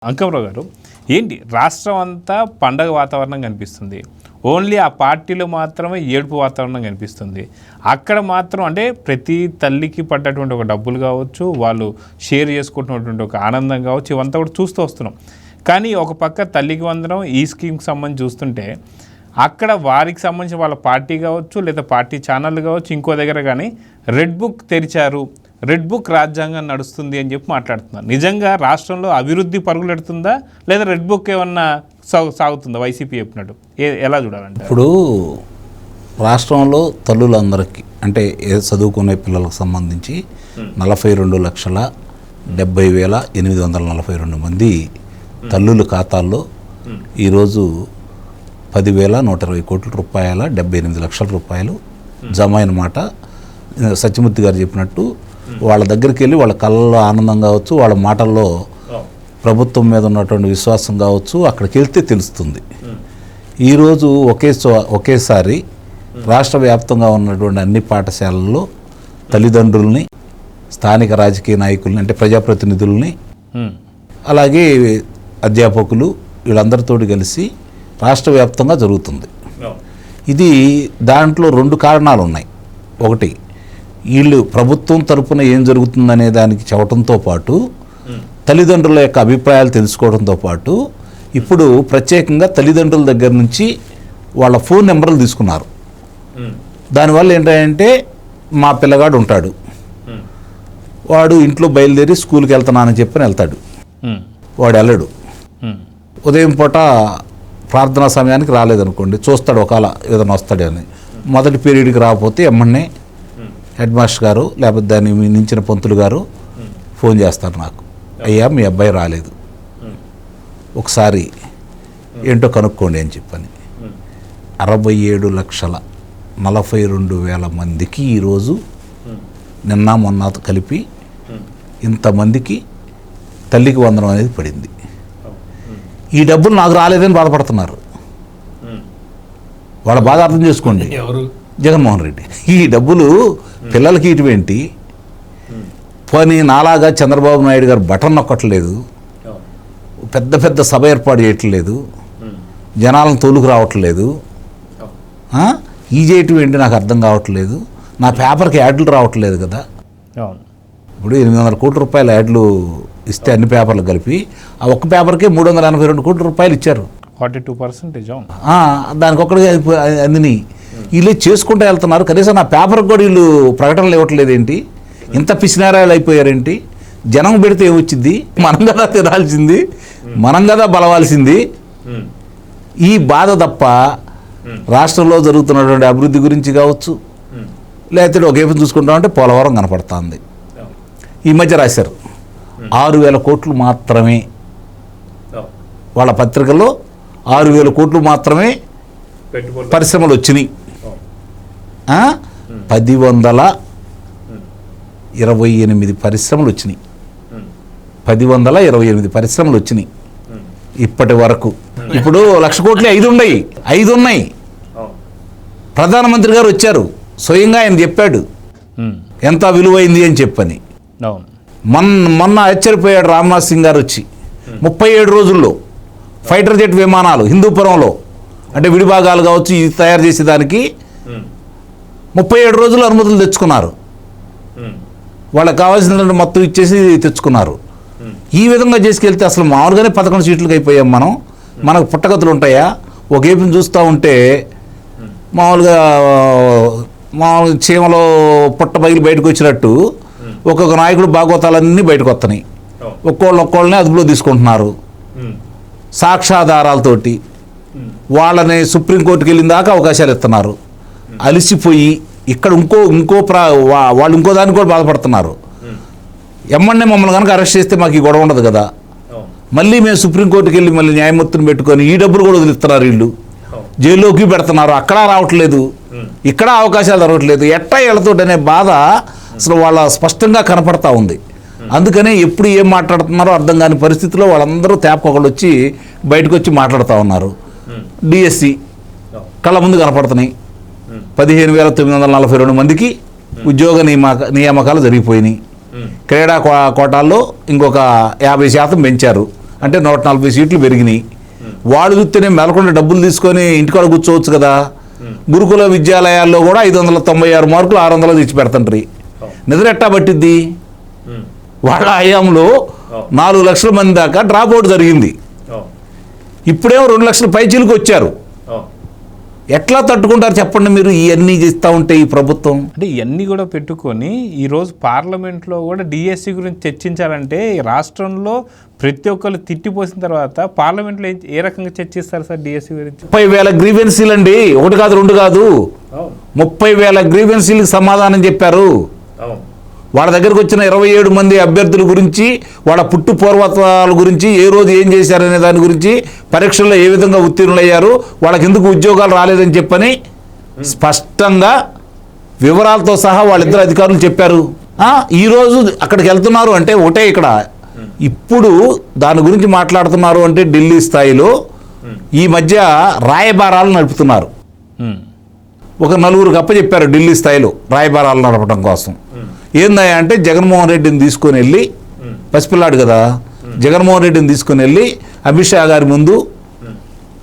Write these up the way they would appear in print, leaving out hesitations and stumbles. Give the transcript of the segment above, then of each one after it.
అంకమరావు గారు, ఏంటి రాష్ట్రం అంతా పండగ వాతావరణం కనిపిస్తుంది, ఓన్లీ ఆ పార్టీలో మాత్రమే ఏడుపు వాతావరణం కనిపిస్తుంది. అక్కడ మాత్రం అంటే ప్రతి తల్లికి పడ్డటువంటి ఒక డబ్బులు కావచ్చు, వాళ్ళు షేర్ చేసుకుంటున్నటువంటి ఒక ఆనందం కావచ్చు, ఇవంతా కూడా చూస్తూ వస్తున్నాం. కానీ ఒక పక్క తల్లికి వందనం ఈ స్కీమ్కి సంబంధించి చూస్తుంటే అక్కడ వారికి సంబంధించిన వాళ్ళ పార్టీ కావచ్చు, లేదా పార్టీ ఛానళ్ళు కావచ్చు, ఇంకో దగ్గర కానీ రెడ్ బుక్ తెరిచారు, రెడ్ బుక్ రాజ్యాంగం నడుస్తుంది అని చెప్పి మాట్లాడుతున్నారు. నిజంగా రాష్ట్రంలో అభివృద్ధి పరుగులెడుతుందా, లేదా రెడ్ బుక్ ఏమన్నా సాగుతుందా వైసీపీ చెప్పినట్టు? ఎలా చూడాలంటే ఇప్పుడు రాష్ట్రంలో తల్లులందరికీ అంటే చదువుకునే పిల్లలకు సంబంధించి 42,70,842 మంది తల్లుల ఖాతాల్లో ఈరోజు 10,120 కోట్ల రూపాయల 78 లక్షల రూపాయలు జమ అయిన మాట సత్యమూర్తి గారు చెప్పినట్టు. వాళ్ళ దగ్గరికి వెళ్ళి వాళ్ళ కళ్ళలో ఆనందం కావచ్చు, వాళ్ళ మాటల్లో ప్రభుత్వం మీద ఉన్నటువంటి విశ్వాసం కావచ్చు, అక్కడికి వెళ్తే తెలుస్తుంది. ఈరోజు ఒకేసారి రాష్ట్ర వ్యాప్తంగా ఉన్నటువంటి అన్ని పాఠశాలల్లో తల్లిదండ్రుల్ని, స్థానిక రాజకీయ నాయకుల్ని అంటే ప్రజాప్రతినిధుల్ని, అలాగే అధ్యాపకులు వీళ్ళందరితో కలిసి రాష్ట్ర వ్యాప్తంగా జరుగుతుంది. ఇది దాంట్లో 2 కారణాలు ఉన్నాయి. ఒకటి, వీళ్ళు ప్రభుత్వం తరపున ఏం జరుగుతుందనే దానికి చెప్పడంతో పాటు తల్లిదండ్రుల యొక్క అభిప్రాయాలు తెలుసుకోవడంతో పాటు ఇప్పుడు ప్రత్యేకంగా తల్లిదండ్రుల దగ్గర నుంచి వాళ్ళ ఫోన్ నెంబర్లు తీసుకున్నారు. దానివల్ల ఏంటంటే మా పిల్లగాడు ఉంటాడు, వాడు ఇంట్లో బయలుదేరి స్కూల్కి వెళ్తున్నానని చెప్పని వెళ్తాడు, వాడు వెళ్ళడు. ఉదయం పూట ప్రార్థనా సమయానికి రాలేదనుకోండి, చూస్తాడు ఒకవేళ ఏదైనా వస్తాడని. మొదటి పీరియడ్కి రాకపోతే ఎమ్మన్నే హెడ్ మాస్టర్ గారు లేకపోతే దాన్ని మించిన పంతులు గారు ఫోన్ చేస్తారు నాకు, అయ్యా మీ అబ్బాయి రాలేదు, ఒకసారి ఏంటో కనుక్కోండి అని చెప్పని. 67,42,000 మందికి ఈరోజు నిన్న మొన్న కలిపి ఇంతమందికి తల్లికి వందనం అనేది పడింది. ఈ డబ్బులు నాకు రాలేదని బాధపడుతున్నారు. వాళ్ళ బాధ అర్థం చేసుకోండి. జగన్మోహన్ రెడ్డి ఈ డబ్బులు పిల్లలకి ఇటువంటి పోనీ నాలాగా చంద్రబాబు నాయుడు గారు బటన్ నొక్కట్లేదు, పెద్ద పెద్ద సభ ఏర్పాటు చేయట్లేదు, జనాలను తోలుకు రావట్లేదు, ఈ చేయటువంటి నాకు అర్థం కావట్లేదు. నా పేపర్కి యాడ్లు రావట్లేదు కదా. ఇప్పుడు 800 కోట్ల రూపాయల యాడ్లు ఇస్తే అన్ని పేపర్లు కలిపి ఆ ఒక్క పేపర్కే 382 కోట్ల రూపాయలు ఇచ్చారు. 42%. దానికి ఒక్కడికి అందిని వీళ్ళు చేసుకుంటూ వెళ్తున్నారు. కనీసం నా పేపర్కి కూడా వీళ్ళు ప్రకటనలు ఇవ్వట్లేదు ఏంటి? ఇంత పిసినారాయలు అయిపోయారేంటి? జనం పెడితే ఏమొచ్చింది? మనం కదా తినాల్సింది, మనం కదా బలవాల్సింది. ఈ బాధ తప్ప రాష్ట్రంలో జరుగుతున్నటువంటి అభివృద్ధి గురించి కావచ్చు, లేకపోతే ఒకేపు చూసుకుంటామంటే పోలవరం కనపడుతుంది. ఈ మధ్య రాశారు 6,000 కోట్లు మాత్రమే, వాళ్ళ పత్రికల్లో 6,000 కోట్లు మాత్రమే పరిశ్రమలు వచ్చినాయి. 1,128 పరిశ్రమలు వచ్చినాయి. 1,128 పరిశ్రమలు వచ్చినాయి ఇప్పటి వరకు. ఇప్పుడు 1,00,000 కోట్లు 5 ఉన్నాయి. ప్రధానమంత్రి గారు వచ్చారు, స్వయంగా ఆయన చెప్పాడు ఎంత విలువైంది అని చెప్పని. మొన్న ఆశ్చర్యపోయాడు రామ్నాథ్ సింగ్ గారు వచ్చి 37 రోజుల్లో ఫైటర్ జెట్ విమానాలు హిందూపురంలో అంటే విడిభాగాలు కావచ్చు ఇది తయారు చేసేదానికి 37 రోజులు అనుమతులు తెచ్చుకున్నారు. వాళ్ళకి కావాల్సిన మొత్తం ఇచ్చేసి తెచ్చుకున్నారు. ఈ విధంగా చేసుకెళ్తే అసలు మామూలుగానే 11 సీట్లకు అయిపోయాం మనం. మనకు పుట్టగతులు ఉంటాయా? ఒక ఏపుని చూస్తూ ఉంటే మామూలుగా చీమలో పుట్ట బయలు బయటకు వచ్చినట్టు ఒక్కొక్క నాయకుడు భాగవతాలన్నీ బయటకు వస్తున్నాయి. ఒక్కోళ్ళని అదుపులో తీసుకుంటున్నారు సాక్ష్యాధారాలతోటి. వాళ్ళని సుప్రీంకోర్టుకి వెళ్ళిన దాకా అవకాశాలు ఇస్తున్నారు. అలిసిపోయి ఇక్కడ వాళ్ళు ఇంకో దానికి కూడా బాధపడుతున్నారు. ఎమ్మన్నే మమ్మల్ని కనుక అరెస్ట్ చేస్తే మాకు ఈ గొడవ ఉండదు కదా, మళ్ళీ మేము సుప్రీంకోర్టుకి వెళ్ళి మళ్ళీ న్యాయమూర్తిని పెట్టుకొని ఈ డబ్బులు కూడా వదిలిస్తున్నారు. వీళ్ళు జైల్లోకి పెడుతున్నారు, అక్కడ రావట్లేదు, ఇక్కడ అవకాశాలు దొరకట్లేదు. ఎట్టా వీళ్ళతోటి అనే బాధ అసలు వాళ్ళ స్పష్టంగా కనపడతా ఉంది. అందుకనే ఎప్పుడు ఏం మాట్లాడుతున్నారో అర్థం కాని పరిస్థితిలో వాళ్ళందరూ తేపకొకళ్ళు వచ్చి బయటకు వచ్చి మాట్లాడుతూ ఉన్నారు. డిఎస్సి కళ్ళ ముందు కనపడుతున్నాయి. 15,942 మందికి ఉద్యోగ నియామకాలు జరిగిపోయినాయి. క్రీడా కోటాల్లో ఇంకొక 50% పెంచారు. అంటే 140 సీట్లు పెరిగినాయి. వాడు చూస్తేనే మెలకుండా డబ్బులు తీసుకొని ఇంటికాడ కూర్చోవచ్చు కదా. గురుకుల విద్యాలయాల్లో కూడా 596 మార్కులు 600 తెచ్చి పెడతండ్రి. నిద్ర ఎట్టా పట్టిద్ది? వాళ్ళ హయాంలో 4 లక్షల మంది దాకా డ్రాప్ అవుట్ జరిగింది. ఇప్పుడేమో 2 లక్షల పైచీలకు వచ్చారు. ఎట్లా తట్టుకుంటారు చెప్పండి మీరు? ఇవన్నీ చేస్తూ ఉంటే ఈ ప్రభుత్వం. అంటే ఇవన్నీ కూడా పెట్టుకొని ఈరోజు పార్లమెంట్లో కూడా డిఎస్సి గురించి చర్చించాలంటే ఈ రాష్ట్రంలో ప్రతి ఒక్కరు తిట్టిపోసిన తర్వాత పార్లమెంట్లో ఏ రకంగా చర్చిస్తారు సార్ డిఎస్సి గురించి? 30,000 గ్రీవెన్సీలు అండి, 1 కాదు 2 కాదు, 30,000 గ్రీవెన్సీలకు సమాధానం చెప్పారు. వాళ్ళ దగ్గరకు వచ్చిన 27 మంది అభ్యర్థుల గురించి, వాళ్ళ పుట్టు పూర్వత్వాల గురించి, ఏ రోజు ఏం చేశారనే దాని గురించి, పరీక్షల్లో ఏ విధంగా ఉత్తీర్ణులయ్యారు, వాళ్ళకి ఎందుకు ఉద్యోగాలు రాలేదని చెప్పని స్పష్టంగా వివరాలతో సహా వాళ్ళిద్దరు అధికారులు చెప్పారు. ఈరోజు అక్కడికి వెళ్తున్నారు అంటే ఒకటే, ఇక్కడ ఇప్పుడు దాని గురించి మాట్లాడుతున్నారు అంటే ఢిల్లీ స్థాయిలో ఈ మధ్య రాయబారాలు నడుపుతున్నారు. ఒక 4 అప్పచెప్పారు ఢిల్లీ స్థాయిలో రాయబారాలు నడపడం కోసం. ఏందా అంటే జగన్మోహన్ రెడ్డిని తీసుకొని వెళ్ళి, పసిపిల్లాడు కదా, జగన్మోహన్ రెడ్డిని తీసుకొని వెళ్ళి అమిత్ షా గారి ముందు,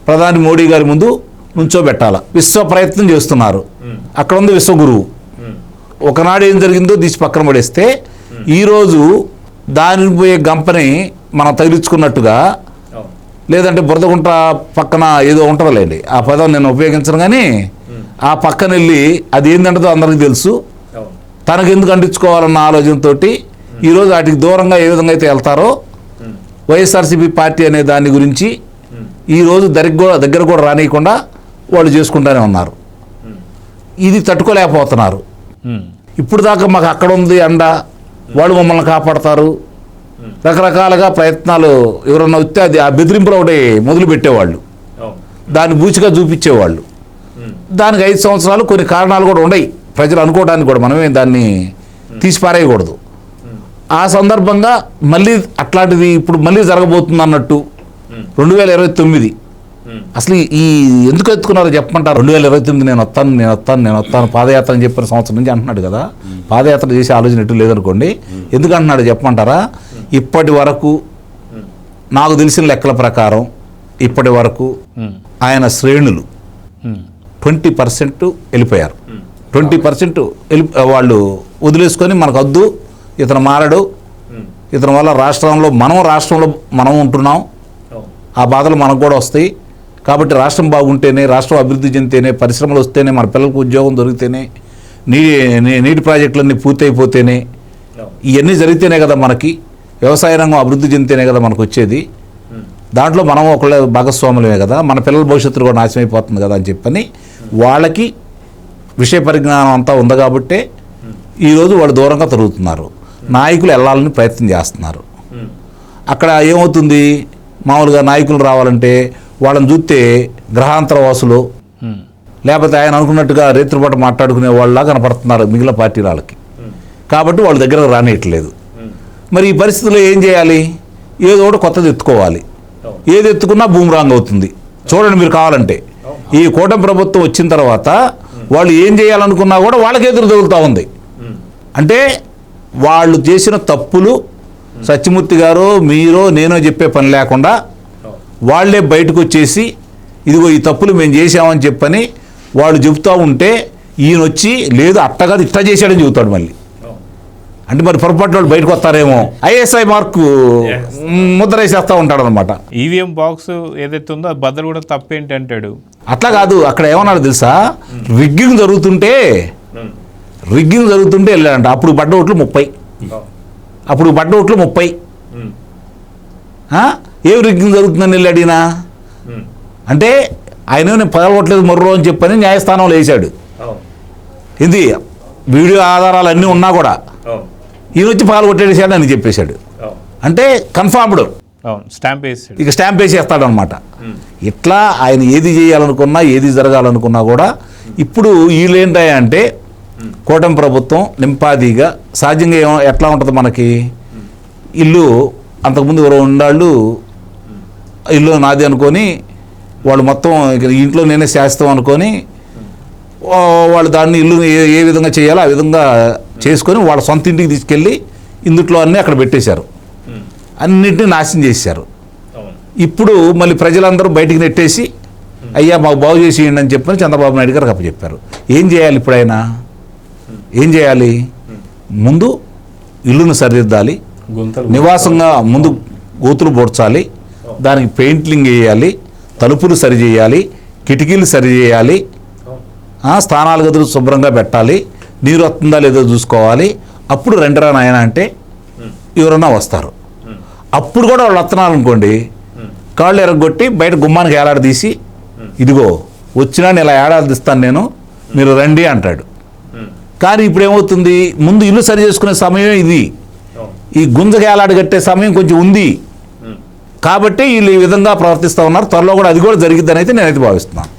ప్రధాని మోడీ గారి ముందు నుంచోబెట్టాల విశ్వ ప్రయత్నం చేస్తున్నారు. అక్కడ ఉంది విశ్వగురువు. ఒకనాడు ఏం జరిగిందో తీసి పక్కన పడేస్తే ఈరోజు దాని పోయే గంపని మనం తగిలించుకున్నట్టుగా, లేదంటే బురదగుంట పక్కన ఏదో ఉంటుందిలేండి, ఆ పదం నేను ఉపయోగించను, కానీ ఆ పక్కన వెళ్ళి అది ఏంటంటదో అందరికీ తెలుసు, తనకు ఎందుకు అంటించుకోవాలన్న ఆలోచనతో ఈరోజు వాటికి దూరంగా ఏ విధంగా అయితే వెళ్తారో వైఎస్ఆర్సీపీ పార్టీ అనే దాని గురించి ఈరోజు దగ్గర కూడా రానియకుండా వాళ్ళు చేసుకుంటూనే ఉన్నారు. ఇది తట్టుకోలేకపోతున్నారు. ఇప్పుడు దాకా మాకు అక్కడ ఉంది అండ, వాళ్ళు మమ్మల్ని కాపాడతారు, రకరకాలుగా ప్రయత్నాలు ఎవరన్నా వస్తే అది ఆ బెదిరింపులు ఒకటి మొదలు పెట్టేవాళ్ళు, దాన్ని బూచిగా చూపించేవాళ్ళు. దానికి 5 సంవత్సరాలు కొన్ని కారణాలు కూడా ఉన్నాయి ప్రజలు అనుకోవడానికి కూడా, మనమే దాన్ని తీసి పారేయకూడదు. ఆ సందర్భంగా మళ్ళీ అట్లాంటిది ఇప్పుడు మళ్ళీ జరగబోతుంది అన్నట్టు 2029 అసలు ఈ ఎందుకు ఎత్తుకున్నారో చెప్పమంటారు. 2029 నేను వస్తాను పాదయాత్ర అని చెప్పిన సంవత్సరం నుంచి అంటున్నాడు కదా. పాదయాత్ర చేసే ఆలోచన ఎటు లేదనుకోండి, ఎందుకు అంటున్నాడు చెప్పమంటారా? ఇప్పటి వరకు నాకు తెలిసిన లెక్కల ప్రకారం ఇప్పటి వరకు ఆయన శ్రేణులు 20% వెళ్ళిపోయారు. 20% వాళ్ళు వదిలేసుకొని మనకు వద్దు, ఇతను మారడు, ఇతని వల్ల రాష్ట్రంలో మనం ఉంటున్నాం, ఆ బాధలు మనకు కూడా వస్తాయి, కాబట్టి రాష్ట్రం బాగుంటేనే, రాష్ట్రం అభివృద్ధి చెందితేనే, పరిశ్రమలు వస్తేనే, మన పిల్లలకు ఉద్యోగం దొరికితేనే, నీటి ప్రాజెక్టులన్నీ పూర్తయిపోతేనే, ఇవన్నీ జరిగితేనే కదా మనకి వ్యవసాయ రంగం అభివృద్ధి చెందితేనే కదా మనకు వచ్చేది. దాంట్లో మనం ఒకళ్ళ భాగస్వాములమే కదా, మన పిల్లల భవిష్యత్తు కూడా నాశనం అయిపోతుంది కదా అని చెప్పని వాళ్ళకి విషయ పరిజ్ఞానం అంతా ఉంది కాబట్టే ఈరోజు వాళ్ళు దూరంగా తిరుగుతున్నారు. నాయకులు వెళ్ళాలని ప్రయత్నం చేస్తున్నారు. అక్కడ ఏమవుతుంది, మామూలుగా నాయకులు రావాలంటే వాళ్ళని చూస్తే గ్రహాంతర వాసులు, లేకపోతే ఆయన అనుకున్నట్టుగా రేత్రిపాటు మాట్లాడుకునే వాళ్ళలా కనపడుతున్నారు మిగిలిన పార్టీ వాళ్ళకి. కాబట్టి వాళ్ళ దగ్గర రానియట్లేదు. మరి ఈ పరిస్థితుల్లో ఏం చేయాలి? ఏదో ఒకటి కొత్తది ఎత్తుకోవాలి. ఏది ఎత్తుకున్నా బూమరాంగ్ అవుతుంది. చూడండి మీరు కావాలంటే, ఈ కూటమి ప్రభుత్వం వచ్చిన తర్వాత వాళ్ళు ఏం చేయాలనుకున్నా కూడా వాళ్ళకి ఎదురు తగులుతూ ఉంది. అంటే వాళ్ళు చేసిన తప్పులు సత్యమూర్తి గారు మీరో నేనో చెప్పే పని లేకుండా వాళ్ళే బయటకు వచ్చేసి ఇదిగో ఈ తప్పులు మేము చేసామని చెప్పని వాళ్ళు చెబుతూ ఉంటే ఈయన వచ్చి లేదు అట్టగా ఇట్లా చేశాడని చెబుతాడు మళ్ళీ. అంటే మరి పొరపాటు వాళ్ళు బయటకు వస్తారేమో, ఐఎస్ఐ మార్కు ముద్ర వేసేస్తూ ఉంటాడు అనమాట. ఈవీఎం బాక్స్ ఏదైతే ఉందో అది బద్దలు కూడా తప్పేంటి అంటాడు. అట్లా కాదు, అక్కడ ఏమన్నాడు తెలుసా, రిగ్గింగ్ జరుగుతుంటే వెళ్ళాడంట. అప్పుడు పడ్డ ఓట్లు 30. ఏం రిగ్గింగ్ జరుగుతుందని వెళ్ళాడినా అంటే ఆయన నేను పగలగొట్టలేదు మొర్రో అని చెప్పని న్యాయస్థానంలో వేశాడు. ఇది వీడియో ఆధారాలు అన్నీ ఉన్నా కూడా ఈయన వచ్చి పగలగొట్టేసాడు అని చెప్పేశాడు. అంటే కన్ఫర్మ్డ్, ఇక స్టాంప్ వేసేస్తాడు అనమాట. ఇట్లా ఆయన ఏది చేయాలనుకున్నా, ఏది జరగాలనుకున్నా కూడా ఇప్పుడు వీళ్ళు ఏంటంటే కూటమి ప్రభుత్వం నింపాదిగా సహజంగా ఎట్లా ఉంటుంది మనకి, ఇల్లు అంతకుముందు ఎవరో ఉండాళ్ళు ఇల్లు నాది అనుకొని వాళ్ళు మొత్తం ఇంట్లో నేనే శాస్త్రం అనుకొని వాళ్ళు దాన్ని ఇల్లు ఏ విధంగా చేయాలో ఆ విధంగా చేసుకొని వాళ్ళ సొంత ఇంటికి తీసుకెళ్ళి ఇందుట్లో అన్నీ అక్కడ పెట్టేశారు, అన్నింటినీ నాశనం చేశారు. ఇప్పుడు మళ్ళీ ప్రజలందరూ బయటికి నెట్టేసి అయ్యా మాకు బాగు చేసి ఇవ్వండి అని చెప్పని చంద్రబాబు నాయుడు గారు అప్పచెప్పారు. ఏం చేయాలి ఇప్పుడు ఆయన? ఏం చేయాలి? ముందు ఇల్లును సరిదిద్దాలి, గుంతలు నివాసంగా ముందు గోతులు పోడ్చాలి, దానికి పెయింటింగ్ వేయాలి, తలుపులు సరి చేయాలి, కిటికీలు సరి చేయాలి, స్థానాల గదులు శుభ్రంగా పెట్టాలి, నీరు వస్తుందా లేదో చూసుకోవాలి. అప్పుడు రెండరా నాయన అంటే ఎవరన్నా వస్తారు. అప్పుడు కూడా వాళ్ళు వస్తున్నారు అనుకోండి, కాళ్ళు ఎరగొట్టి బయట గుమ్మానికి ఏలాడదీసి ఇదిగో వచ్చినా నేను ఇలా ఏడాదిస్తాను నేను, మీరు రండి అంటాడు. కానీ ఇప్పుడు ఏమవుతుంది, ముందు ఇల్లు సరి చేసుకునే సమయం ఇది, ఈ గుంజకి ఏలాడు కట్టే సమయం కొంచెం ఉంది కాబట్టి వీళ్ళు ఈ విధంగా ప్రవర్తిస్తూ ఉన్నారు. త్వరలో కూడా అది కూడా జరిగిద్దని అయితే నేనైతే భావిస్తున్నాను.